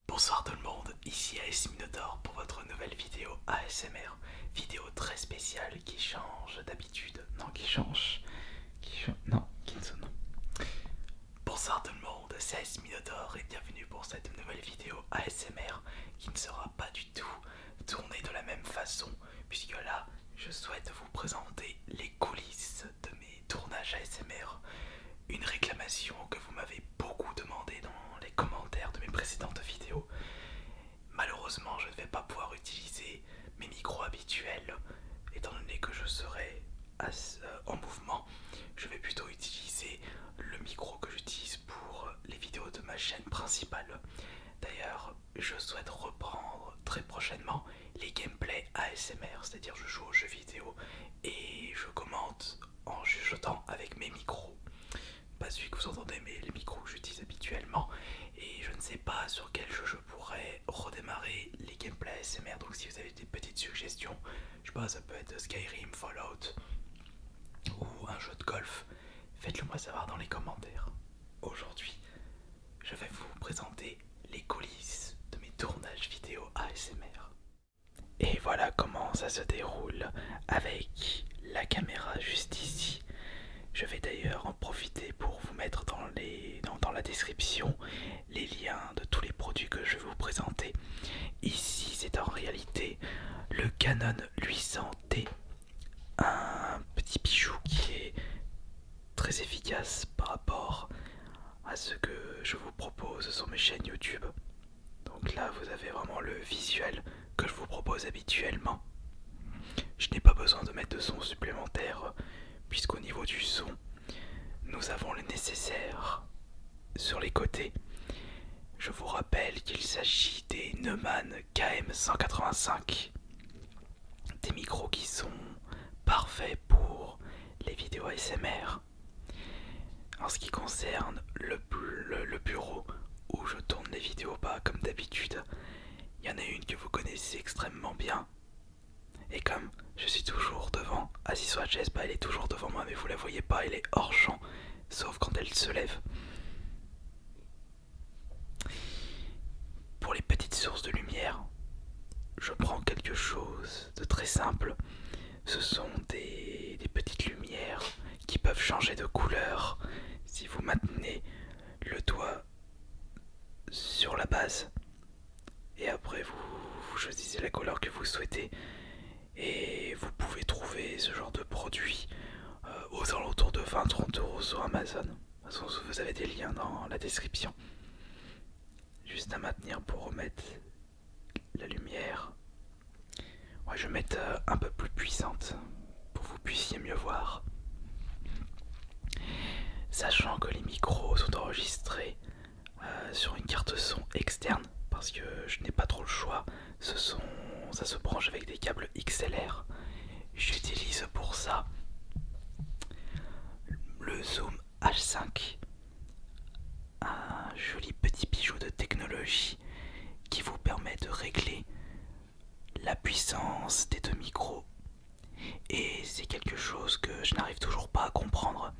Bonsoir tout le monde, ici AS Minotaur pour votre nouvelle vidéo ASMR. Vidéo très spéciale qui change d'habitude. Non, non. Bonsoir tout le monde, c'est AS Minotaur et bienvenue pour cette nouvelle vidéo ASMR qui ne sera pas du tout tournée de la même façon, puisque là, je souhaite vous présenter les coulisses de mes tournages ASMR. Une réclamation que vous m'avez beaucoup demandé dans les commentaires de mes précédentes vidéos. Malheureusement, je ne vais pas pouvoir utiliser mes micros habituels, étant donné que je serai en mouvement. Je vais plutôt utiliser le micro que j'utilise pour les vidéos de ma chaîne principale. D'ailleurs, je souhaite reprendre très prochainement les gameplays ASMR, c'est-à-dire je joue aux jeux vidéo et je commente en chuchotant avec mes micros. Pas celui que vous entendez, mais les micros que j'utilise habituellement. Et je ne sais pas sur quel jeu je pourrais redémarrer les gameplays ASMR. Donc si vous avez des petites suggestions, je sais pas, ça peut être Skyrim, Fallout ou un jeu de golf, faites-le moi savoir dans les commentaires. Aujourd'hui, je vais vous présenter les coulisses de mes tournages vidéo ASMR. Et voilà comment ça se déroule avec la caméra juste ici. Je vais d'ailleurs en profiter pour vous mettre dans la description les liens de tous les produits que je vais vous présenter. Ici, c'est en réalité le Canon 800D, un petit bijou qui est très efficace par rapport à ce que je vous propose sur mes chaînes YouTube. Donc là, vous avez vraiment le visuel que je vous propose habituellement. Je n'ai pas besoin de mettre de son supplémentaire puisqu'au niveau du son, nous avons le nécessaire sur les côtés. Je vous rappelle qu'il s'agit des Neumann KM185, des micros qui sont parfaits pour les vidéos ASMR. En ce qui concerne le bureau où je tourne les vidéos, comme d'habitude, il y en a une que vous connaissez extrêmement bien. Et comme je suis toujours devant, assis sur la chaise, elle est toujours devant moi, mais vous la voyez pas, elle est hors champ, sauf quand elle se lève. Pour les petites sources de lumière, je prends quelque chose de très simple. Ce sont des petites lumières qui peuvent changer de couleur si vous maintenez le doigt sur la base. Et après vous choisissez la couleur que vous souhaitez. Et vous pouvez trouver ce genre de produit aux alentours de 20-30 € sur Amazon. De toute façon, vous avez des liens dans la description. Juste à maintenir pour remettre la lumière. Ouais, je vais mettre un peu plus puissante pour que vous puissiez mieux voir. Sachant que les micros sont enregistrés sur une carte son externe, parce que je n'ai pas trop le choix, ça se branche avec des câbles XLR. J'utilise pour ça le Zoom H5, un joli petit bijou de technologie qui vous permet de régler la puissance des deux micros. Et c'est quelque chose que je n'arrive toujours pas à comprendre,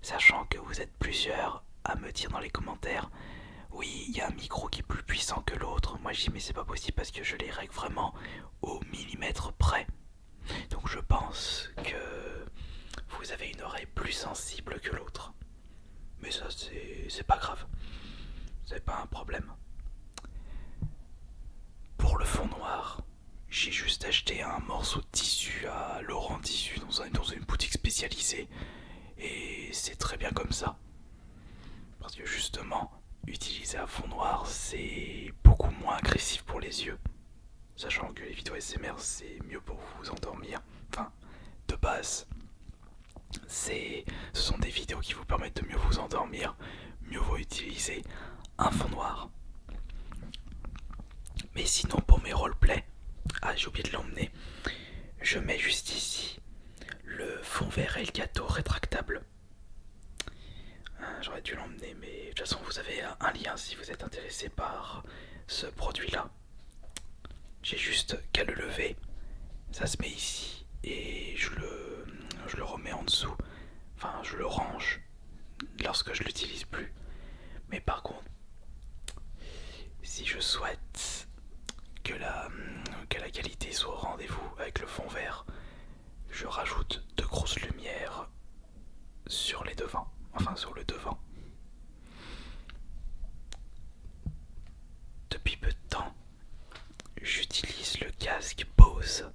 sachant que vous êtes plusieurs à me dire dans les commentaires: oui, il y a un micro qui est plus puissant que l'autre. Moi je dis mais c'est pas possible parce que je les règle vraiment au millimètre près. Donc je pense que vous avez une oreille plus sensible que l'autre. Mais ça c'est pas grave. C'est pas un problème. Pour le fond noir, j'ai juste acheté un morceau de tissu à Laurent Tissu dans une boutique spécialisée. Et c'est très bien comme ça. Parce que justement, utiliser un fond noir, c'est beaucoup moins agressif pour les yeux. Sachant que les vidéos ASMR, c'est mieux pour vous endormir. Enfin, de base, ce sont des vidéos qui vous permettent de mieux vous endormir. Mieux vaut utiliser un fond noir. Mais sinon, pour mes roleplays, j'ai oublié de l'emmener. Je mets juste ici le fond vert Elgato rétractable. J'aurais dû l'emmener, mais de toute façon vous avez un lien si vous êtes intéressé par ce produit là. J'ai juste qu'à le lever, ça se met ici et je le remets en dessous. Enfin je le range lorsque je l'utilise plus. Mais par contre, si je souhaite que la qualité soit au rendez-vous avec le fond vert, je rajoute de grosses lumières sur les devants, enfin sur le devant. Depuis peu de temps, j'utilise le casque Bose.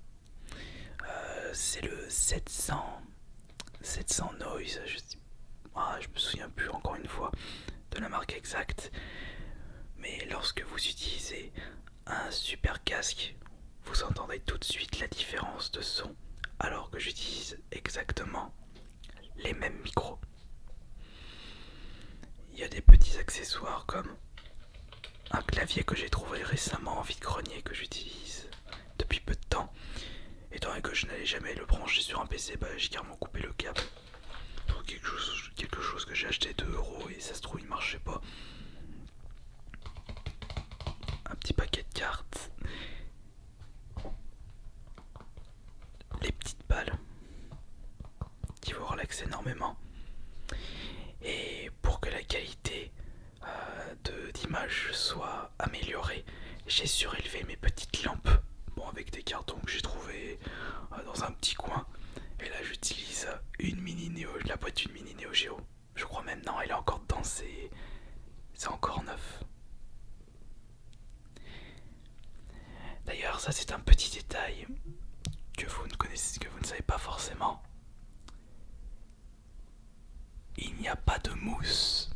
C'est le 700 Noise, je me souviens plus encore une fois de la marque exacte. Mais lorsque vous utilisez un super casque, vous entendez tout de suite la différence de son, alors que j'utilise exactement les mêmes micros. Il y a des petits accessoires comme un clavier que j'ai trouvé récemment en vide-grenier que j'utilise depuis peu de temps. Étant donné que je n'allais jamais le brancher sur un PC, j'ai carrément coupé le câble. Quelque chose que j'ai acheté 2 € et ça se trouve il marchait pas. Un petit paquet de cartes. Les petites balles qui vous relaxent énormément. Et pour que la qualité d'image soit améliorée, j'ai surélevé mes petites lampes. Bon, avec des cartons que j'ai trouvé dans un petit coin. Et là j'utilise la boîte d'une mini Neo Geo. Je crois même, non, elle est encore dedans, c'est encore neuf. D'ailleurs, ça c'est un petit détail que vous ne savez pas forcément. Il n'y a pas de mousse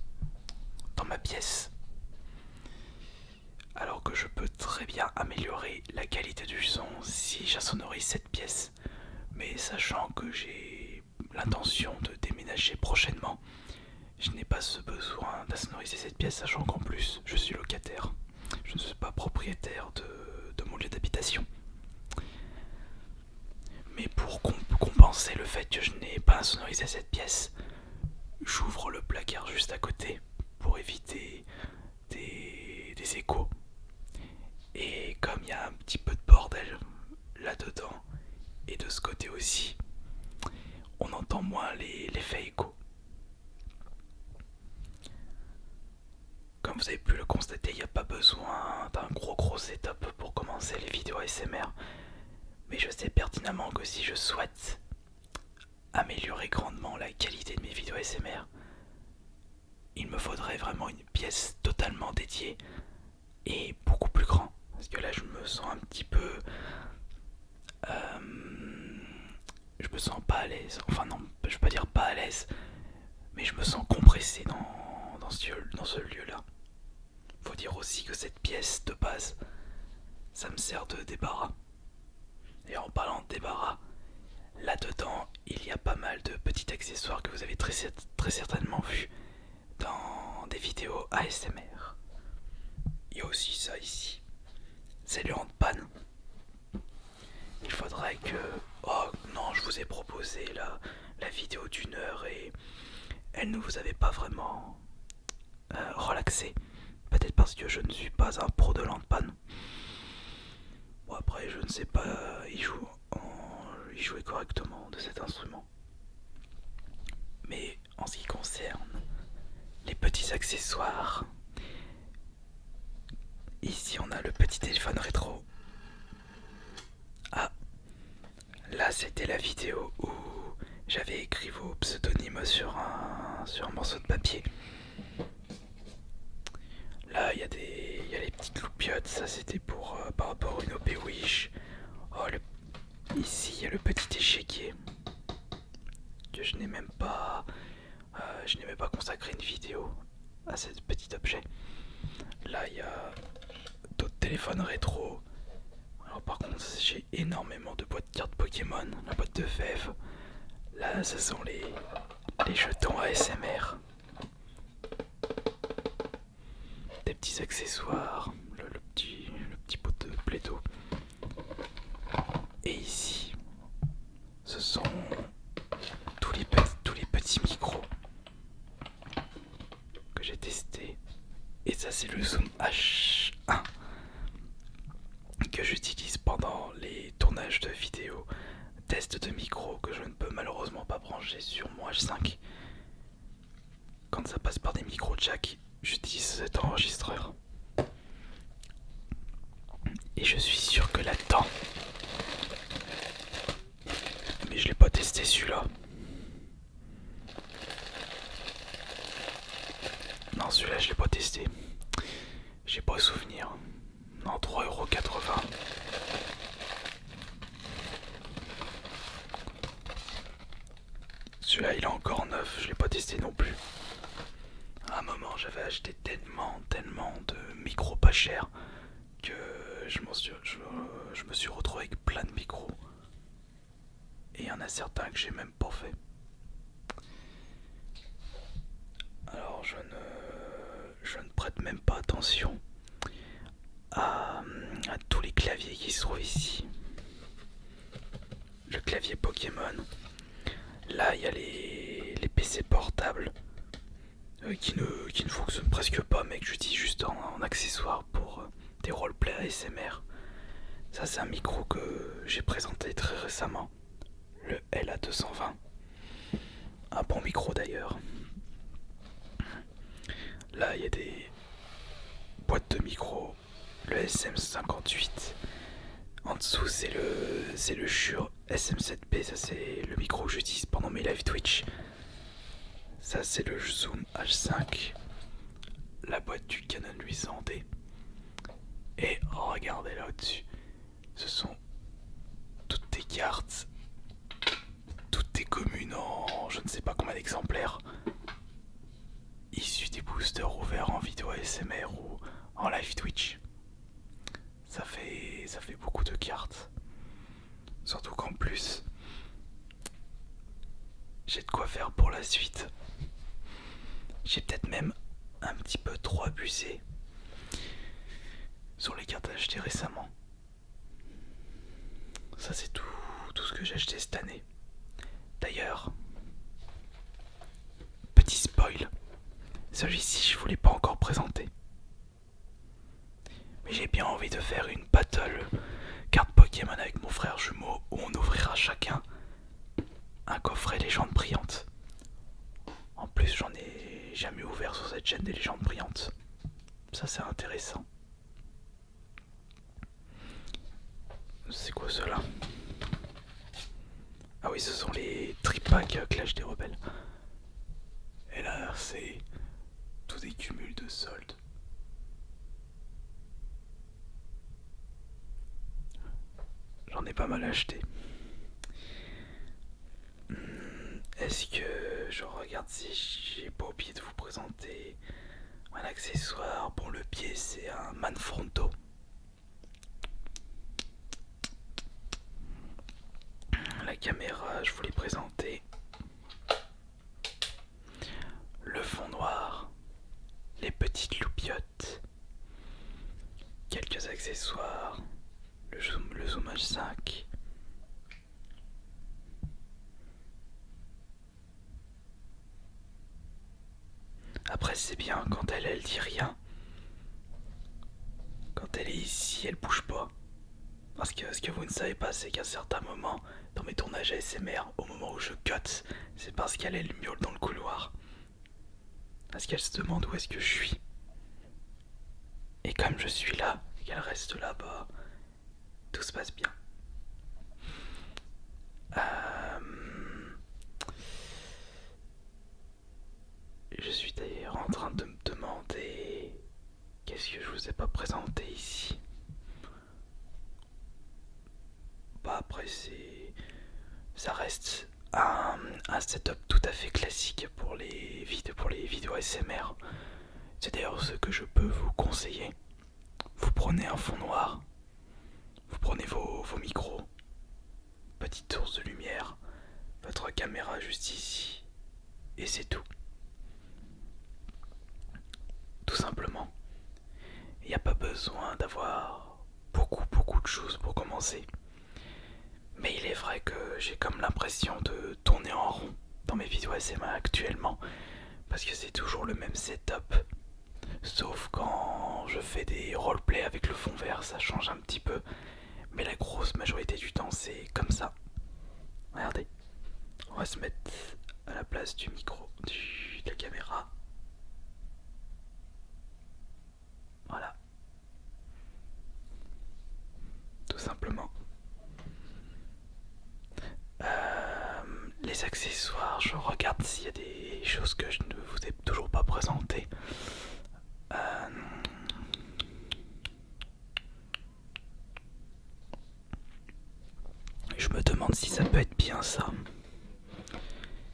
dans ma pièce. Alors que je peux très bien améliorer la qualité du son si j'insonorise cette pièce. Mais sachant que j'ai l'intention de déménager prochainement, je n'ai pas ce besoin d'insonoriser cette pièce, sachant qu'en plus je suis locataire. Je ne suis pas propriétaire de mon lieu d'habitation. Mais pour compenser le fait que je n'ai pas insonorisé cette pièce, j'ouvre le placard juste à côté pour éviter des échos. Et comme il y a un petit peu de bordel là-dedans et de ce côté aussi, on entend moins l'effet écho. Comme vous avez pu le constater, il n'y a pas besoin d'un gros setup pour commencer les vidéos ASMR. Mais je sais pertinemment que si je souhaite améliorer grandement la qualité de mes vidéos ASMR, il me faudrait vraiment une pièce totalement dédiée et beaucoup plus grand. Parce que là je me sens un petit peu... je me sens pas à l'aise. Enfin non, je vais pas dire pas à l'aise, mais je me sens compressé dans ce lieu-là. Faut dire aussi que cette pièce de base, ça me sert de débarras. Et en parlant de débarras, là-dedans, il y a pas mal de petits accessoires que vous avez très certainement vus dans des vidéos ASMR. Il y a aussi ça ici. C'est le handpan. Il faudrait que... Oh non, je vous ai proposé la vidéo d'1 heure et elle ne vous avait pas vraiment relaxé. Peut-être parce que je ne suis pas un pro de l'handpan. Bon, après, je ne sais pas y jouer correctement de cet instrument. Mais en ce qui concerne les petits accessoires, ici on a le petit téléphone rétro. Ah, là c'était la vidéo où j'avais écrit vos pseudonymes sur un morceau de papier. Là il y a les petites loupiottes, ça c'était pour par rapport à une OP Wish. Oh, ici il y a le petit échiquier que je n'ai même pas consacré une vidéo à ce petit objet. Là il y a d'autres téléphones rétro. Alors par contre j'ai énormément de boîtes de cartes Pokémon, la boîte de fèves. Là ce sont les jetons ASMR. Des petits accessoires, le petit pot de Play-Doh. Et ici ce sont tous les petits micros que j'ai testés. Et ça c'est le Zoom H1 que j'utilise pendant les tournages de vidéos, tests de micro que je ne peux malheureusement pas brancher sur mon H5. Quand ça passe par des micros jack, j'utilise cet enregistreur. Et je suis sûr que là-dedans... Mais je l'ai pas testé celui-là. Non, celui-là je l'ai pas testé. J'ai pas souvenir. Non, 3,80 €. Celui-là il est encore neuf, je l'ai pas testé non plus. À un moment j'avais acheté tellement de micros pas chers que je me suis retrouvé avec plein de micros. Et il y en a certains que j'ai même pas fait. Alors je ne prête même pas attention à tous les claviers qui se trouvent ici. Le clavier Pokémon. Là il y a les PC portables qui ne fonctionnent presque pas, mais que j'utilise juste en accessoire pour des roleplays ASMR. Ça c'est un micro que j'ai présenté très récemment, le LA220. Un bon micro d'ailleurs. Là il y a des boîtes de micro, le SM58. En dessous c'est le Shure SM7B, ça c'est le micro que j'utilise pendant mes live Twitch. Ça c'est le Zoom H5, la boîte du Canon 800D. Et oh, regardez là au-dessus, ce sont toutes des cartes, toutes des communes en je ne sais pas combien d'exemplaires, issues des boosters ouverts en vidéo ASMR ou en live Twitch. Ça fait beaucoup de cartes. Surtout qu'en plus, j'ai de quoi faire pour la suite. J'ai peut-être même un petit peu trop abusé sur les cartes achetées récemment. Ça c'est tout ce que j'ai acheté cette année. D'ailleurs, petit spoil, celui-ci je vous l'ai pas encore présenté. Mais j'ai bien envie de faire une battle carte Pokémon avec mon frère jumeau où on ouvrira chacun un coffret légende brillante. En plus j'en ai jamais ouvert sur cette chaîne des légendes brillantes. Ça c'est intéressant. C'est quoi cela? Ah oui, ce sont les tripacks Clash des Rebelles. Et là c'est tous des cumuls de soldes. J'en ai pas mal acheté. Est-ce que je regarde si j'ai pas oublié de vous présenter un accessoire? Bon, le pied c'est un Manfrotto. La caméra, je vous l'ai présenté. Le fond noir, les petites loupiottes, quelques accessoires, le zoom H5. Après c'est bien quand elle dit rien. Quand elle est ici, elle bouge pas. Parce que ce que vous ne savez pas, c'est qu'à certains moments, dans mes tournages ASMR, au moment où je cut, c'est parce qu'elle miaule dans le couloir. Parce qu'elle se demande où est-ce que je suis. Et comme je suis là, et qu'elle reste là-bas, tout se passe bien. Je suis d'ailleurs en train de me demander qu'est-ce que je vous ai pas présenté ici. Bah après ça reste un setup tout à fait classique pour les vidéos ASMR. C'est d'ailleurs ce que je peux vous conseiller. Vous prenez un fond noir, vous prenez vos micros, petite source de lumière, votre caméra juste ici, et c'est tout. Tout simplement. Il n'y a pas besoin d'avoir beaucoup de choses pour commencer. Mais il est vrai que j'ai comme l'impression de tourner en rond dans mes vidéos ASMR actuellement, parce que c'est toujours le même setup. Sauf quand je fais des roleplays avec le fond vert, ça change un petit peu. Mais la grosse majorité du temps, c'est comme ça. Regardez. On va se mettre à la place du micro, de la caméra. Voilà. regarde s'il y a des choses que je ne vous ai toujours pas présentées. Je me demande si ça peut être bien ça.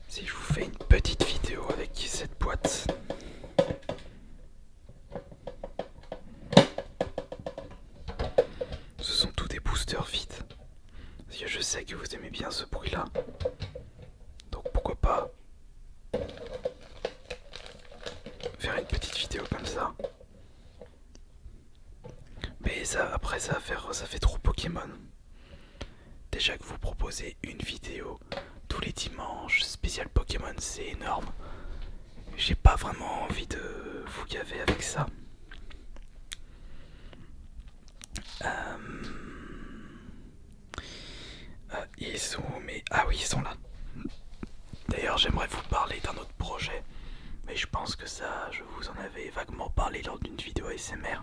Si je vous fais une petite vidéo avec cette boîte. Ce sont tous des boosters vides. Parce que je sais que vous aimez bien ce bruit-là. Donc pourquoi pas faire une petite vidéo comme ça. Mais ça, après ça fait trop Pokémon. Déjà que vous proposez une vidéo tous les dimanches spécial Pokémon, c'est énorme. J'ai pas vraiment envie de vous gaver avec ça. Ils sont où mais... Ah oui, ils sont là. D'ailleurs, j'aimerais vous parler d'un autre projet. Mais je pense que ça, je vous en avais vaguement parlé lors d'une vidéo ASMR.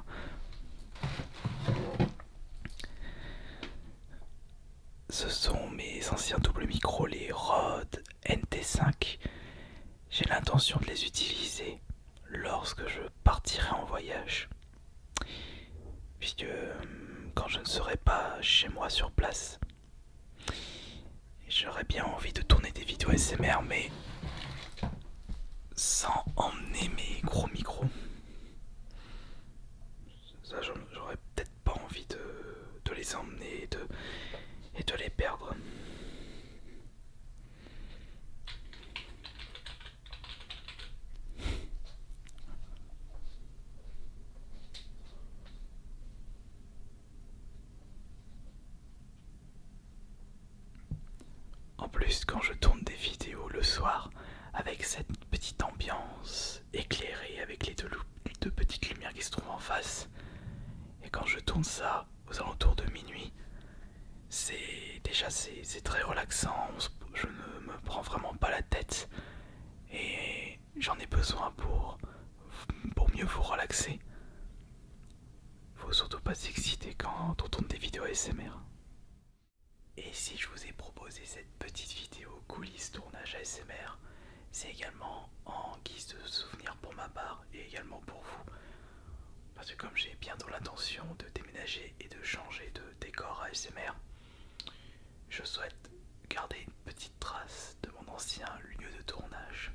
Ce sont mes anciens double micros, les Rode NT5. J'ai l'intention de les utiliser lorsque je partirai en voyage. Puisque quand je ne serai pas chez moi sur place, j'aurais bien envie de tourner des vidéos ASMR, mais sans emmener mes gros micros. Ça, j'aurais peut-être pas envie de les emmener et de les perdre. En plus, quand je tourne des vidéos le soir, avec cette petite ambiance éclairée, avec les deux petites lumières qui se trouvent en face, et quand je tourne ça aux alentours de minuit, c'est très relaxant, je ne me prends vraiment pas la tête, et j'en ai besoin pour mieux vous relaxer. Faut surtout pas s'exciter quand on tourne des vidéos ASMR. Et si je vous ai proposé cette petite vidéo coulisses tournage ASMR, c'est également en guise de souvenir pour ma part et également pour vous. Parce que comme j'ai bientôt l'intention de déménager et de changer de décor ASMR, je souhaite garder une petite trace de mon ancien lieu de tournage.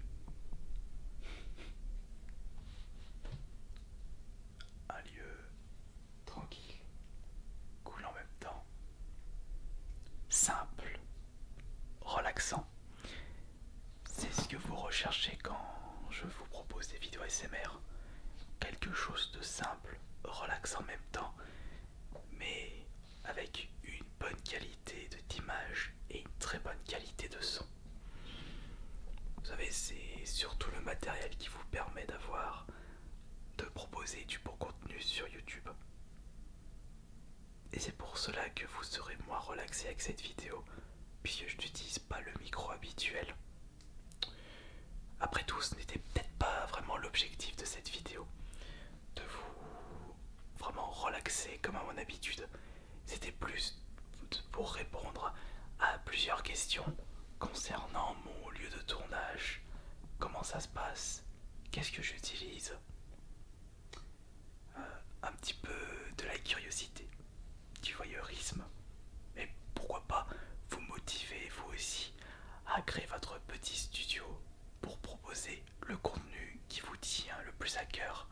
Un lieu tranquille, cool en même temps, simple, relaxant. C'est ce que vous recherchez quand je vous propose des vidéos ASMR. Quelque chose de simple, relaxant en même temps, mais avec une bonne qualité d'image et une très bonne qualité de son. Vous savez, c'est surtout le matériel qui vous permet de proposer du bon contenu sur YouTube. Et c'est pour cela que vous serez moins relaxé avec cette vidéo, puisque je n'utilise pas le micro habituel. Après tout, ce n'était peut-être pas vraiment l'objectif de cette vidéo, de vous vraiment relaxer comme à mon habitude. C'était plus pour répondre à plusieurs questions concernant mon lieu de tournage, comment ça se passe, qu'est-ce que j'utilise, un petit peu de la curiosité, du voyeurisme, et pourquoi pas vous motiver vous aussi à créer votre petit studio pour proposer le contenu qui vous tient le plus à cœur.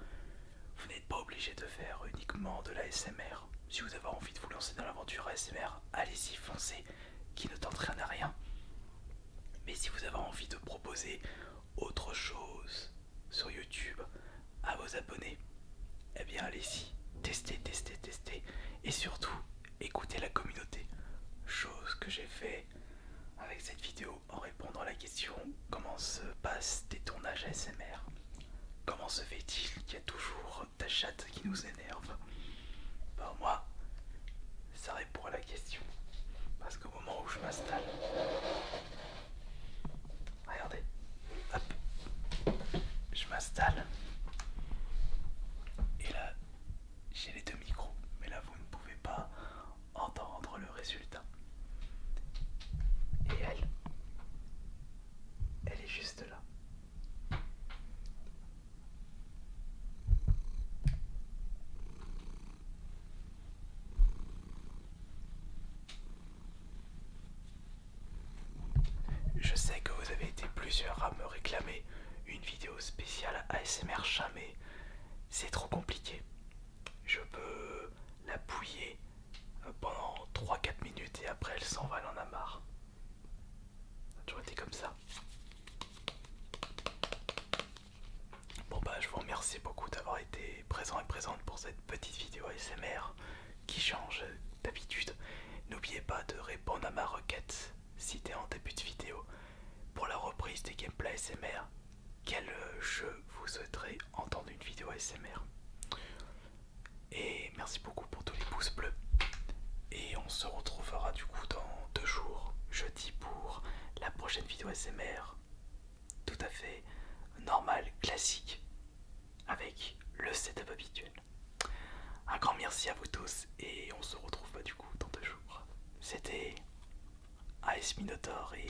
Vous n'êtes pas obligé de faire uniquement de l'ASMR. Si vous avez envie de vous lancer dans l'aventure ASMR, allez-y, foncez, qui ne tente rien à rien. Mais si vous avez envie de proposer autre chose sur YouTube à vos abonnés, eh bien allez-y, testez, testez, testez. Et surtout, écoutez la communauté. Chose que j'ai fait avec cette vidéo en répondant à la question comment se passent des tournages ASMR. Comment se fait-il qu'il y a toujours ta chatte qui nous énerve? Ben moi, ça répond à la question. Parce qu'au moment où je m'installe, regardez, hop, je m'installe. Et là, j'ai les deux micros. Mais là, vous ne pouvez pas entendre le résultat. Et elle est juste là. échange d'habitude. N'oubliez pas de répondre à ma requête citée en début de vidéo pour la reprise des gameplays ASMR. Quel jeu vous souhaiterez entendre une vidéo ASMR? Et merci beaucoup pour tous les pouces bleus. Et on se retrouvera du coup dans 2 jours, jeudi, pour la prochaine vidéo ASMR. Tout à fait normal, classique, avec le setup habituel. Un grand merci à vous tous et on se retrouve du coup dans 2 jours. C'était AS Minotaur et